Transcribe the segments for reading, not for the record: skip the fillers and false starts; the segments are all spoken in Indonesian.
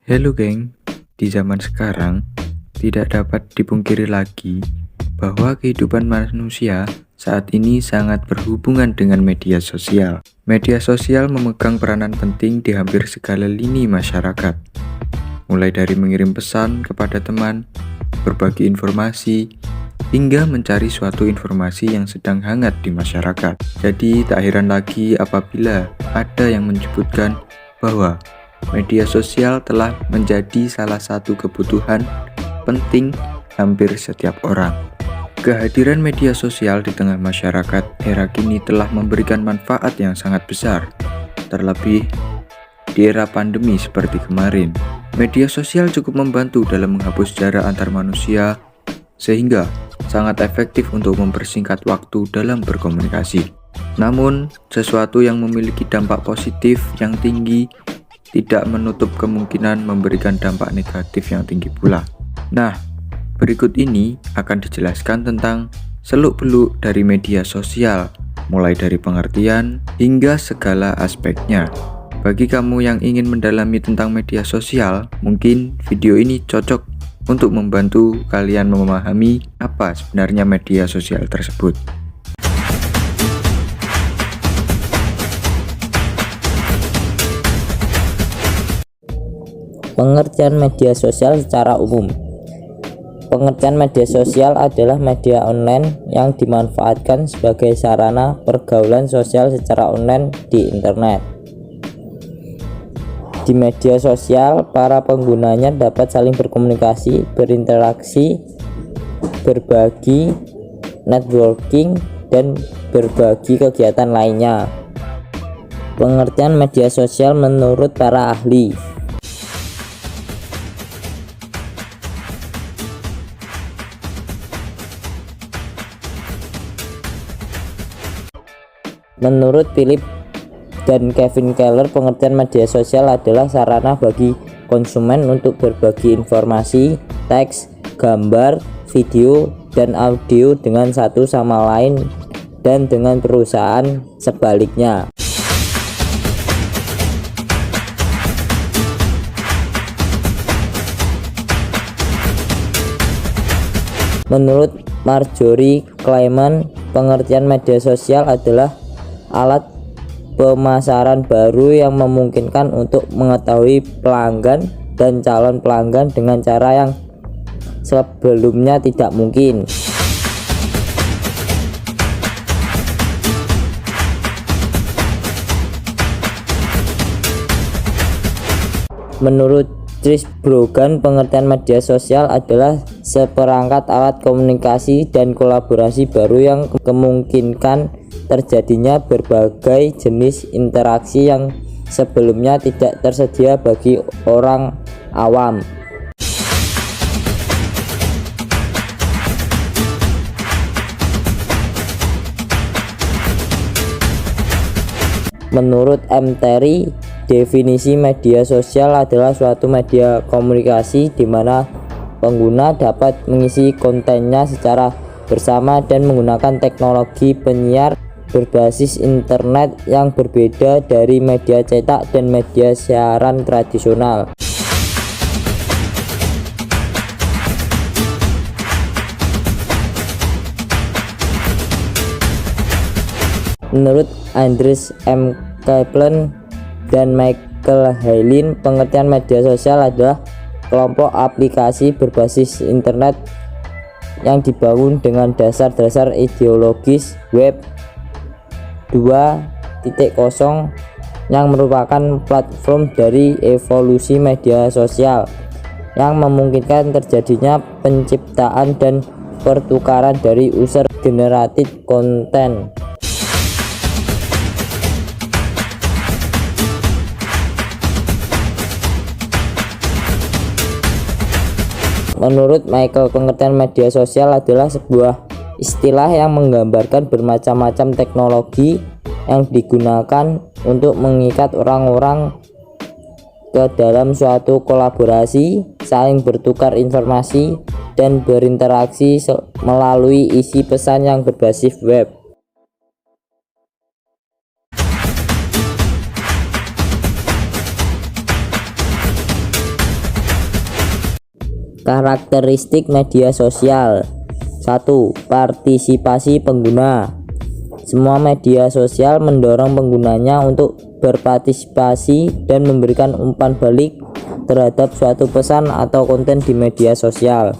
Halo geng, di zaman sekarang tidak dapat dipungkiri lagi bahwa kehidupan manusia saat ini sangat berhubungan dengan media sosial. Media sosial memegang peranan penting di hampir segala lini masyarakat, mulai dari mengirim pesan kepada teman, berbagi informasi, hingga mencari suatu informasi yang sedang hangat di masyarakat. Jadi tak heran lagi apabila ada yang menyebutkan bahwa media sosial telah menjadi salah satu kebutuhan penting hampir setiap orang. Kehadiran media sosial di tengah masyarakat era kini telah memberikan manfaat yang sangat besar, terlebih di era pandemi seperti kemarin. Media sosial cukup membantu dalam menghapus jarak antar manusia, sehingga sangat efektif untuk mempersingkat waktu dalam berkomunikasi. Namun, sesuatu yang memiliki dampak positif yang tinggi tidak menutup kemungkinan memberikan dampak negatif yang tinggi pula. Nah, berikut ini akan dijelaskan tentang seluk-beluk dari media sosial, mulai dari pengertian hingga segala aspeknya. Bagi kamu yang ingin mendalami tentang media sosial, mungkin video ini cocok untuk membantu kalian memahami apa sebenarnya media sosial tersebut. Pengertian media sosial secara umum. Pengertian media sosial adalah media online yang dimanfaatkan sebagai sarana pergaulan sosial secara online di internet. Di media sosial, para penggunanya dapat saling berkomunikasi, berinteraksi, berbagi, networking, dan berbagi kegiatan lainnya. Pengertian media sosial menurut para ahli. Menurut Philip dan Kevin Keller, pengertian media sosial adalah sarana bagi konsumen untuk berbagi informasi, teks, gambar, video, dan audio dengan satu sama lain dan dengan perusahaan sebaliknya. Menurut Marjorie Clayman, pengertian media sosial adalah alat pemasaran baru yang memungkinkan untuk mengetahui pelanggan dan calon pelanggan dengan cara yang sebelumnya tidak mungkin. Menurut Trish Brogan, pengertian media sosial adalah seperangkat alat komunikasi dan kolaborasi baru yang memungkinkan terjadinya berbagai jenis interaksi yang sebelumnya tidak tersedia bagi orang awam. Menurut M. Terry, definisi media sosial adalah suatu media komunikasi di mana pengguna dapat mengisi kontennya secara bersama dan menggunakan teknologi penyiar berbasis internet yang berbeda dari media cetak dan media siaran tradisional. Menurut Andreas M. Kaplan dan Michael Hailin, pengertian media sosial adalah kelompok aplikasi berbasis internet yang dibangun dengan dasar-dasar ideologis web 2.0 yang merupakan platform dari evolusi media sosial yang memungkinkan terjadinya penciptaan dan pertukaran dari user generated content. Menurut Michael, pengertian media sosial adalah sebuah istilah yang menggambarkan bermacam-macam teknologi yang digunakan untuk mengikat orang-orang ke dalam suatu kolaborasi, saling bertukar informasi, dan berinteraksi melalui isi pesan yang berbasis web. Karakteristik media sosial. 1. Partisipasi pengguna. Semua media sosial mendorong penggunanya untuk berpartisipasi dan memberikan umpan balik terhadap suatu pesan atau konten di media sosial.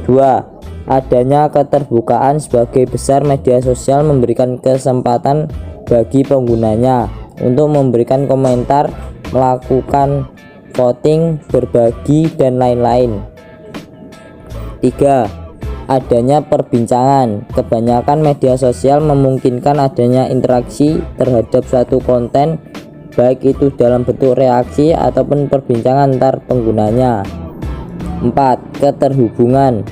2. Adanya keterbukaan. Sebagai besar media sosial memberikan kesempatan bagi penggunanya untuk memberikan komentar, melakukan voting, berbagi, dan lain-lain. 3. Adanya perbincangan. Kebanyakan media sosial memungkinkan adanya interaksi terhadap suatu konten, baik itu dalam bentuk reaksi ataupun perbincangan antar penggunanya. 4. Keterhubungan.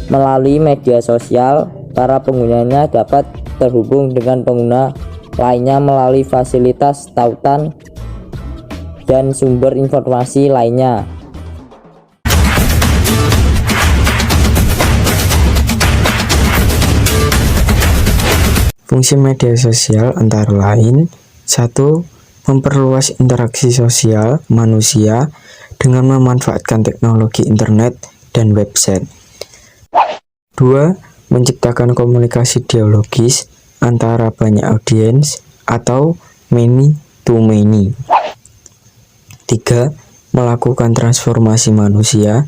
Melalui media sosial, para penggunanya dapat terhubung dengan pengguna lainnya melalui fasilitas tautan dan sumber informasi lainnya. Fungsi media sosial antara lain: 1. Memperluas interaksi sosial manusia dengan memanfaatkan teknologi internet dan website. 2. Menciptakan komunikasi dialogis antara banyak audiens atau many to many. 3. Melakukan transformasi manusia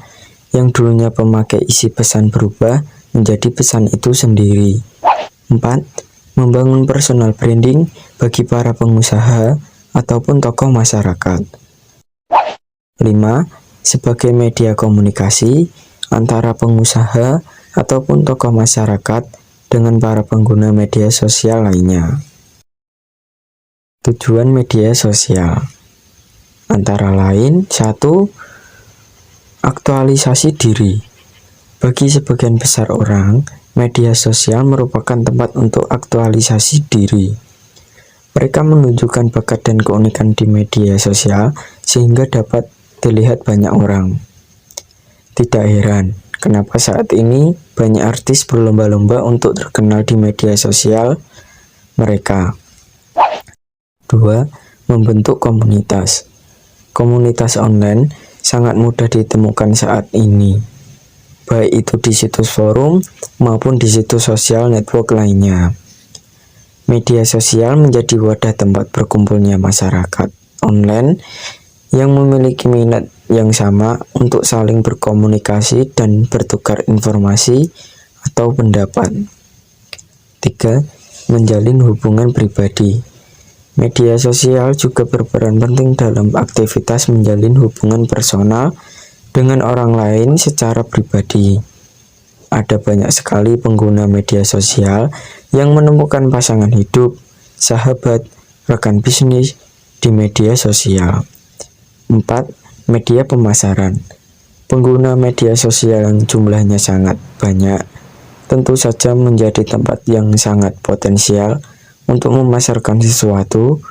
yang dulunya pemakai isi pesan berubah menjadi pesan itu sendiri. 4. Membangun personal branding bagi para pengusaha ataupun tokoh masyarakat. 5. Sebagai media komunikasi antara pengusaha ataupun tokoh masyarakat dengan para pengguna media sosial lainnya. Tujuan media sosial antara lain: 1. Aktualisasi diri. Bagi sebagian besar orang, media sosial merupakan tempat untuk aktualisasi diri. Mereka menunjukkan bakat dan keunikan di media sosial sehingga dapat dilihat banyak orang. Tidak heran kenapa saat ini banyak artis berlomba-lomba untuk terkenal di media sosial mereka. 2. Membentuk komunitas. Komunitas online sangat mudah ditemukan saat ini, baik itu di situs forum maupun di situs sosial network lainnya. Media sosial menjadi wadah tempat berkumpulnya masyarakat online yang memiliki minat yang sama untuk saling berkomunikasi dan bertukar informasi atau pendapat. 3. Menjalin hubungan pribadi. Media sosial juga berperan penting dalam aktivitas menjalin hubungan personal dengan orang lain secara pribadi. Ada banyak sekali pengguna media sosial yang menemukan pasangan hidup, sahabat, rekan bisnis di media sosial. 4. Media pemasaran. Pengguna media sosial yang jumlahnya sangat banyak tentu saja menjadi tempat yang sangat potensial untuk memasarkan sesuatu.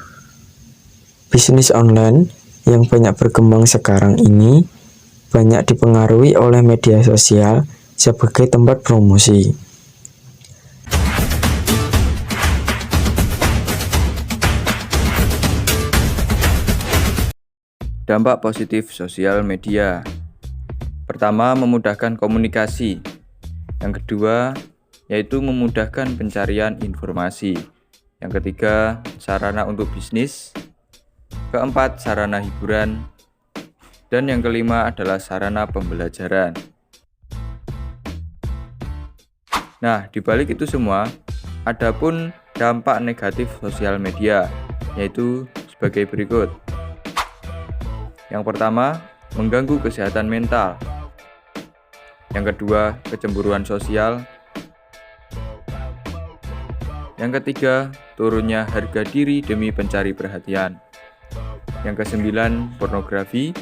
Bisnis online yang banyak berkembang sekarang ini banyak dipengaruhi oleh media sosial sebagai tempat promosi. Dampak positif sosial media. Pertama, memudahkan komunikasi. Yang kedua, yaitu memudahkan pencarian informasi. Yang ketiga, sarana untuk bisnis. Keempat, sarana hiburan. Dan yang kelima adalah sarana pembelajaran. Nah, dibalik itu semua, adapun dampak negatif sosial media, yaitu sebagai berikut. Yang pertama, mengganggu kesehatan mental. Yang kedua, kecemburuan sosial. Yang ketiga, turunnya harga diri demi pencari perhatian. Yang kesembilan, pornografi.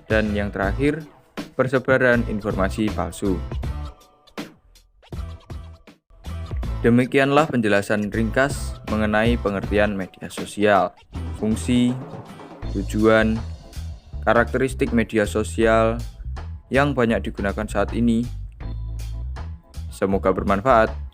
Dan yang terakhir, persebaran informasi palsu. Demikianlah penjelasan ringkas mengenai pengertian media sosial, fungsi, tujuan, karakteristik media sosial yang banyak digunakan saat ini. Semoga bermanfaat.